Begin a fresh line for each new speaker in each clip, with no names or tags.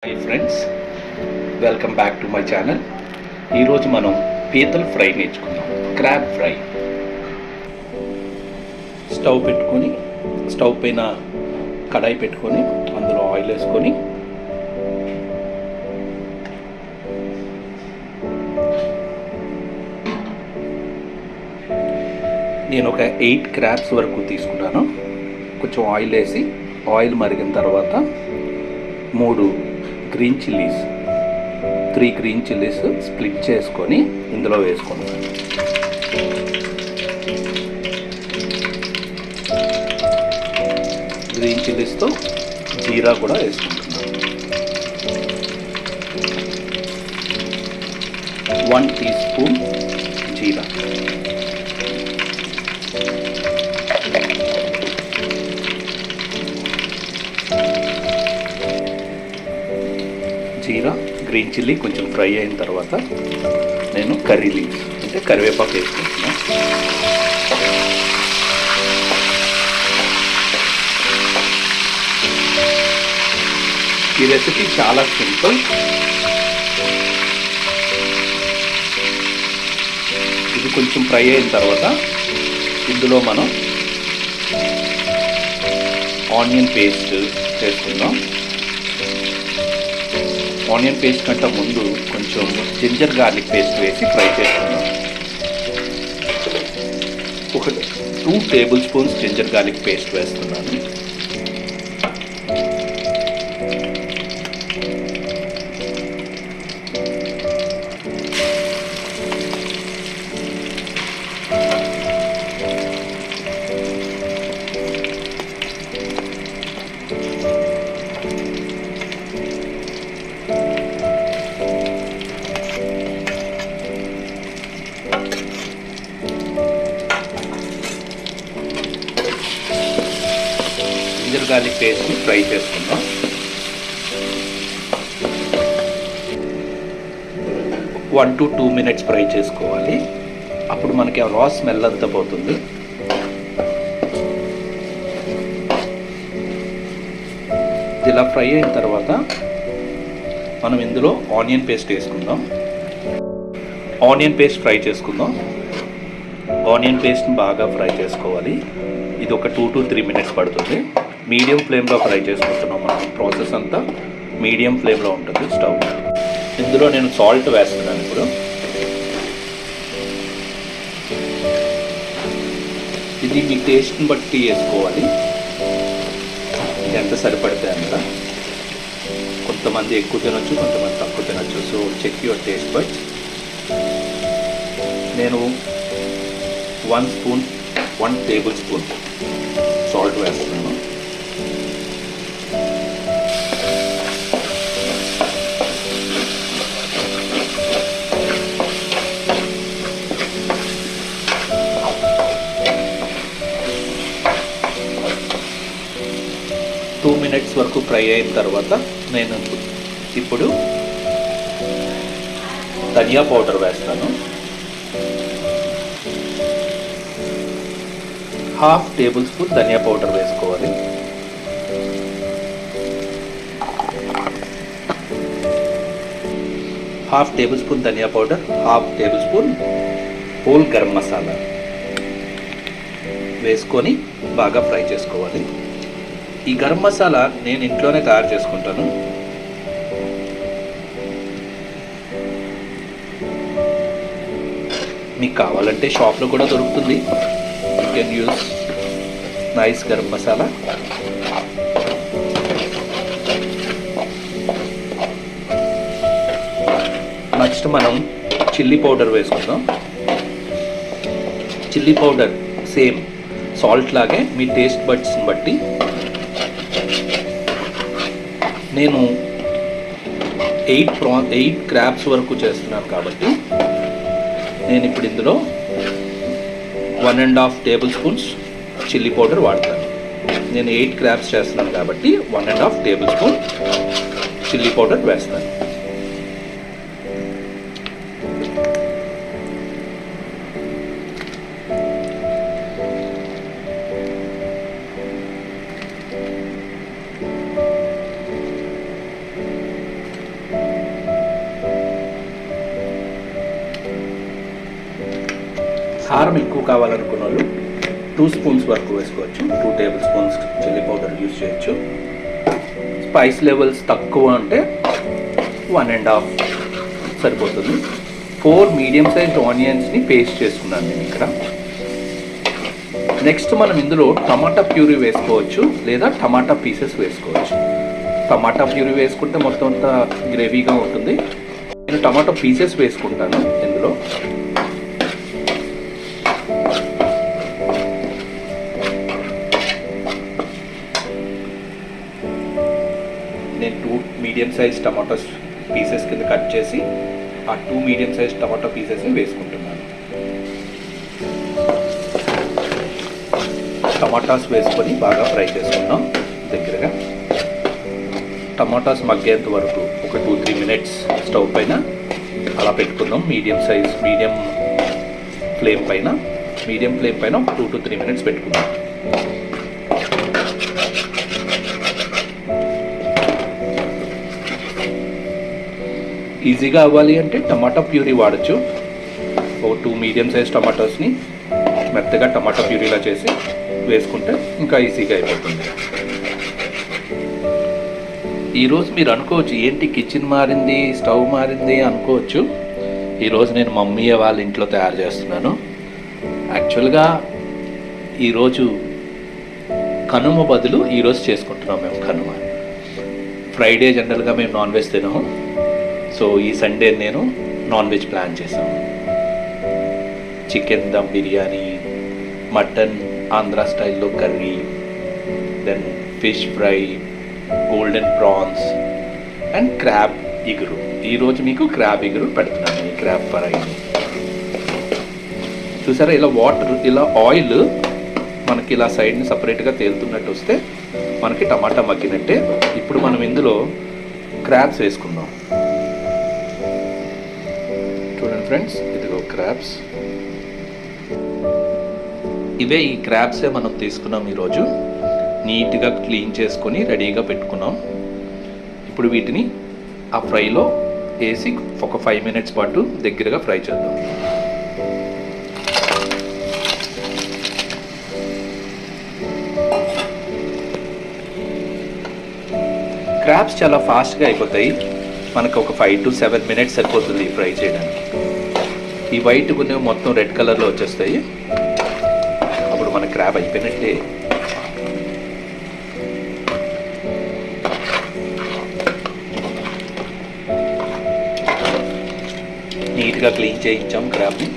Hi friends, welcome back to my channel. ఈరోజు మనం పీతల ఫ్రై నేర్చుకుందాం. Crab fry. స్టవ్ పైన కడాయి పెట్టుకొని అందులో ఆయిల్ వేసుకొని నేను ఒక 8 క్రాబ్స్ వరకు తీసుకున్నాను. కొంచెం ఆయిల్ వేసి ఆయిల్ మరిగిన తర్వాత 3 గ్రీన్ చిల్లీస్ స్ప్లిట్ చేసుకొని ఇందులో వేసుకుంటాను. గ్రీన్ చిల్లీస్తో జీరా కూడా వేసుకుంటున్నాను. 1 టీ స్పూన్ జీరా, గ్రీన్ చిల్లీ కొంచెం ఫ్రై అయిన తర్వాత నేను కర్రీ లీవ్స్ అంటే కరివేపాకు వేసుకుంటున్నాను. ఈ రెసిపీ చాలా సింపుల్. ఇది కొంచెం ఫ్రై అయిన తర్వాత ఇందులో మనం ఆనియన్ పేస్ట్ వేసుకుందాం. ఆనియన్ పేస్ట్ కంటే ముందు కొంచెం జింజర్ గార్లిక్ పేస్ట్ వేసి ఫ్రై చేసుకుందాం. ఒక 2 tablespoons ginger garlic paste వేస్తున్నాను. జింజర్ గార్లిక్ పేస్ట్ని ఫ్రై చేసుకుందాం. 1 to 2 minutes ఫ్రై చేసుకోవాలి. అప్పుడు మనకి ఆ రా స్మెల్ అంతా పోతుంది. ఇలా ఫ్రై అయిన తర్వాత మనం ఇందులో ఆనియన్ పేస్ట్ వేసుకుందాం. ఆనియన్ పేస్ట్ ఫ్రై చేసుకుందాం. ఆనియన్ పేస్ట్ని బాగా ఫ్రై చేసుకోవాలి. ఇది ఒక 2 to 3 minutes పడుతుంది. మీడియం ఫ్లేమ్లో ఫ్రై చేసుకుంటున్నాం. మనం ప్రాసెస్ అంతా మీడియం ఫ్లేమ్లో ఉంటుంది స్టవ్. ఇందులో నేను సాల్ట్ వేస్తున్నాను. ఇప్పుడు ఇది మీ టేస్ట్ని బట్టి వేసుకోవాలి. ఎంత సరిపడితే అంత. కొంతమంది ఎక్కువ తినొచ్చు, కొంతమంది తక్కువ తినొచ్చు. So check your taste but. నేను 1 టేబుల్ స్పూన్ సాల్ట్ వేస్తున్నాను. టూ మినిట్స్ వరకు ఫ్రై అయిన తర్వాత నేను ఇప్పుడు ధనియా పౌడర్ వేస్తాను. 1/2 టేబుల్ స్పూన్ ధనియా పౌడర్ వేసుకోవాలి. హాఫ్ టేబుల్ స్పూన్ ధనియా powder, 1/2 tablespoon whole garam masala వేసుకొని బాగా ఫ్రై చేసుకోవాలి. ఈ గరం మసాలా నేను ఇంట్లోనే తయారు చేసుకుంటాను. మీకు కావాలంటే షాప్లో కూడా దొరుకుతుంది. You can use nice garam masala. Next మనం చిల్లీ పౌడర్ వేసుకుందాం. చిల్లీ పౌడర్ సేమ్ సాల్ట్ లాగే మీ టేస్ట్ బడ్స్ని బట్టి. నేను 8 క్రాబ్స్ వరకు చేస్తున్నాను కాబట్టి నేను ఇప్పుడు ఇందులో 1.5 టేబుల్ స్పూన్స్ చిల్లీ పౌడర్ వాడతాను. నేను 8 క్రాబ్స్ చేస్తున్నాను కాబట్టి 1.5 టేబుల్ స్పూన్ చిల్లీ పౌడర్ వేస్తాను. కారం ఎక్కువ కావాలనుకున్న వాళ్ళు 2 స్పూన్స్ వరకు వేసుకోవచ్చు. 2 table spoons chilli powder use చేయొచ్చు. స్పైస్ లెవెల్స్ తక్కువ అంటే 1.5 సరిపోతుంది. 4 మీడియం సైజ్డ్ ఆనియన్స్ని పేస్ట్ చేసుకున్నాను నేను ఇక్కడ. నెక్స్ట్ మనం ఇందులో టమాటా ప్యూరీ వేసుకోవచ్చు, లేదా టమాటా పీసెస్ వేసుకోవచ్చు. టమాటా ప్యూరీ వేసుకుంటే మొత్తం అంతా గ్రేవీగా ఉంటుంది. నేను టమాటా పీసెస్ వేసుకుంటాను ఇందులో. నేను 2 మీడియం సైజ్ టమాటోస్ పీసెస్ కింద కట్ చేసి ఆ 2 మీడియం సైజ్ టమాటో పీసెస్ని వేసుకుంటున్నాను. టమాటాస్ వేసుకొని బాగా ఫ్రై చేసుకుందాం దగ్గరగా. టమాటాస్ మగ్గేంత వరకు ఒక 2-3 మినిట్స్ స్టవ్ పైన అలా పెట్టుకుందాం. మీడియం ఫ్లేమ్ పైన 2 to 3 మినిట్స్ పెట్టుకుందాం. ఈజీగా అవ్వాలి అంటే టమాటా ప్యూరీ వాడచ్చు. ఒక 2 మీడియం సైజ్ టమాటోస్ని మెత్తగా టమాటా ప్యూరీలా చేసి వేసుకుంటే ఇంకా ఈజీగా అయిపోతుంది. ఈరోజు మీరు అనుకోవచ్చు, ఏంటి కిచెన్ మారింది, స్టవ్ మారింది అనుకోవచ్చు. ఈరోజు నేను మమ్మీ వాళ్ళ ఇంట్లో తయారు చేస్తున్నాను. యాక్చువల్గా ఈరోజు కనుమ బదులు ఈరోజు చేసుకుంటున్నాం మేము కనుమ. ఫ్రైడే జనరల్గా మేము నాన్ వెజ్ తినము. సో ఈ సండే నేను నాన్ వెజ్ ప్లాన్ చేశాను. చికెన్ దమ్ బిర్యానీ, మటన్ ఆంధ్ర స్టైల్లో curry, then fish fry, golden prawns and crab ఇగురు. ఈరోజు మీకు క్రాబ్ ఇగురు పెడుతున్నాను. ఈ క్రాబ్ ఫ్రైని చూసారా, ఇలా ఆయిల్ మనకి ఇలా సైడ్ని సపరేట్గా తేలుతున్నట్టు వస్తే మనకి టమాటా మగ్గినట్టే. ఇప్పుడు మనం ఇందులో క్రాబ్స్ వేసుకుందాం. చూడండి ఫ్రెండ్స్, ఇదిగో క్రాబ్స్. ఇవే ఈ క్రాబ్సే మనం తీసుకున్నాం ఈరోజు. నీట్గా క్లీన్ చేసుకొని రెడీగా పెట్టుకున్నాం. ఇప్పుడు వీటిని ఆ ఫ్రైలో వేసి ఒక 5 మినిట్స్ పాటు దగ్గరగా ఫ్రై చేద్దాం. క్రాబ్స్ చాలా ఫాస్ట్గా అయిపోతాయి. మనకు ఒక 5 to 7 మినిట్స్ సరిపోతుంది ఫ్రై చేయడానికి. ఈ వైట్ కొన్ని మొత్తం రెడ్ కలర్లో వచ్చేస్తాయి. అప్పుడు మన క్రాబ్ అయిపోయినట్లే. నీట్గా క్లీన్ చేయించాం క్రాబ్ని.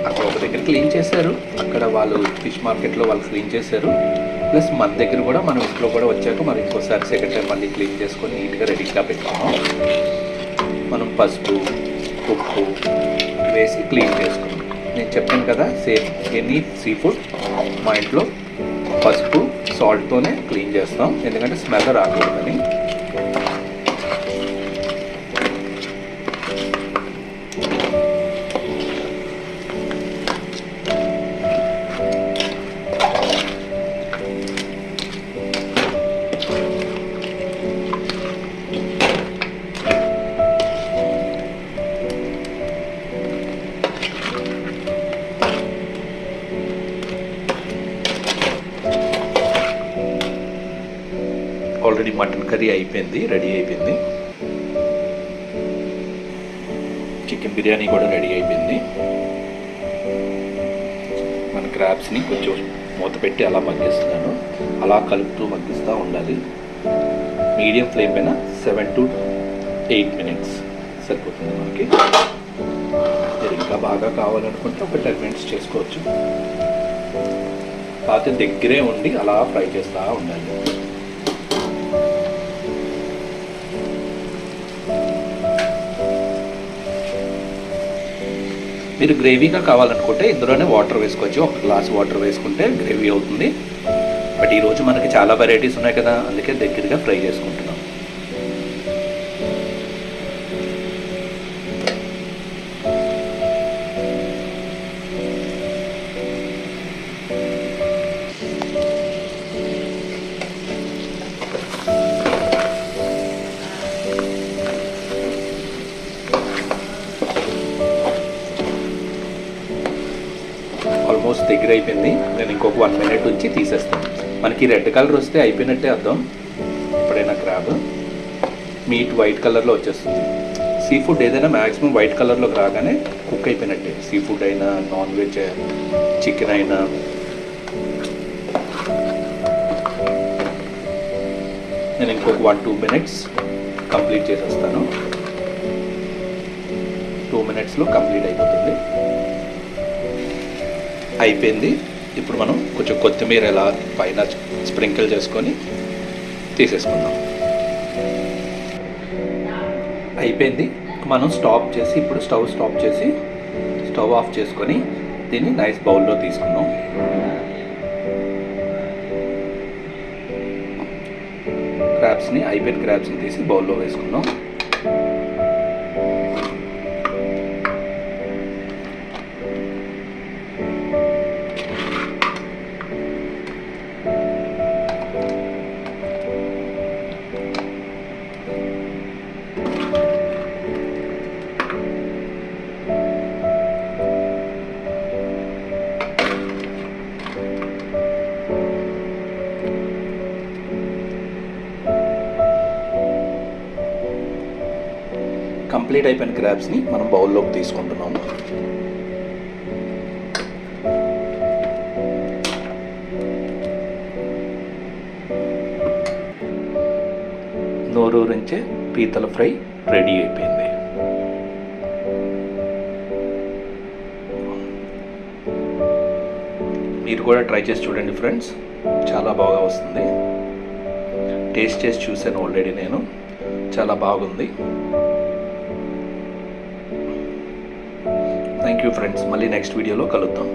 అక్కడ ఒక దగ్గర క్లీన్ చేశారు, అక్కడ వాళ్ళు ఫిష్ మార్కెట్లో వాళ్ళు క్లీన్ చేశారు. ప్లస్ మన దగ్గర కూడా మనం ఇంట్లో కూడా వచ్చాక మనం ఇంకోసారి సెకండ్ టైం మళ్ళీ క్లీన్ చేసుకొని నీట్గా రెడీగా పెట్టుకున్నాం. మనం పసుపు, ఉప్పు వేసి క్లీన్ చేసుకున్నాం. నేను చెప్పాను కదా, సేమ్ ఎనీ సీ ఫుడ్ మా ఇంట్లో పసుపు సాల్ట్తోనే క్లీన్ చేస్తాం, ఎందుకంటే స్మెల్ రాకూడదని. ఆల్రెడీ మటన్ కర్రీ అయిపోయింది, రెడీ అయిపోయింది. చికెన్ బిర్యానీ కూడా రెడీ అయిపోయింది. మన క్రాబ్స్ని కొంచెం మూత పెట్టి అలా మగ్గిస్తున్నాను. అలా కలుపుతూ మగ్గిస్తూ ఉండాలి. మీడియం ఫ్లేమ్ పైన 7 to 8 మినిట్స్ సరిపోతుంది మనకి. మీరు ఇంకా బాగా కావాలనుకుంటే ఒక 10 మినిట్స్ చేసుకోవచ్చు. కాకపోతే దగ్గరే ఉండి అలా ఫ్రై చేస్తూ ఉండాలి. మీరు గ్రేవీగా కావాలనుకుంటే ఇందులోనే వాటర్ వేసుకోవచ్చు. ఒక గ్లాస్ వాటర్ వేసుకుంటే గ్రేవీ అవుతుంది. బట్ ఈరోజు మనకి చాలా వెరైటీస్ ఉన్నాయి కదా, అందుకే దగ్గరగా ఫ్రై చేసుకుంటున్నాం. ఆల్మోస్ట్ దగ్గర అయిపోయింది. నేను ఇంకొక 1 మినిట్ ఉంచి తీసేస్తాను. మనకి రెడ్ కలర్ వస్తే అయిపోయినట్టే అర్థం. ఎప్పుడైనా క్రాబ్ మీట్ వైట్ కలర్లో వచ్చేస్తుంది. సీ ఫుడ్ ఏదైనా మ్యాక్సిమం వైట్ కలర్లోకి రాగానే కుక్ అయిపోయినట్టే. సీ ఫుడ్ అయినా, నాన్ వెజ్, చికెన్ అయినా. నేను ఇంకొక 1-2 మినిట్స్ కంప్లీట్ చేసేస్తాను. 2 మినిట్స్లో కంప్లీట్ అయిపోతుంది. అయిపోయింది. ఇప్పుడు మనం కొంచెం కొత్తిమీర ఎలా పైన స్ప్రింకిల్ చేసుకొని తీసేసుకుందాం. అయిపోయింది. మనం స్టాప్ చేసి ఇప్పుడు స్టవ్ ఆఫ్ చేసుకొని దీన్ని నైస్ బౌల్లో తీసుకుందాం. అయిపోయిన క్రాబ్స్ని తీసి బౌల్లో వేసుకుందాం. కంప్లీట్ అయిపోయిన క్రాబ్స్ని మనం బౌల్లోకి తీసుకుంటున్నాము. నోరూరించే పీతల ఫ్రై రెడీ అయిపోయింది. మీరు కూడా ట్రై చేసి చూడండి ఫ్రెండ్స్, చాలా బాగా వస్తుంది. టేస్ట్ చేసి చూశాను ఆల్రెడీ నేను, చాలా బాగుంది. థ్యాంక్ యూ ఫ్రెండ్స్, మళ్ళీ నెక్స్ట్ వీడియోలో కలుద్దాం.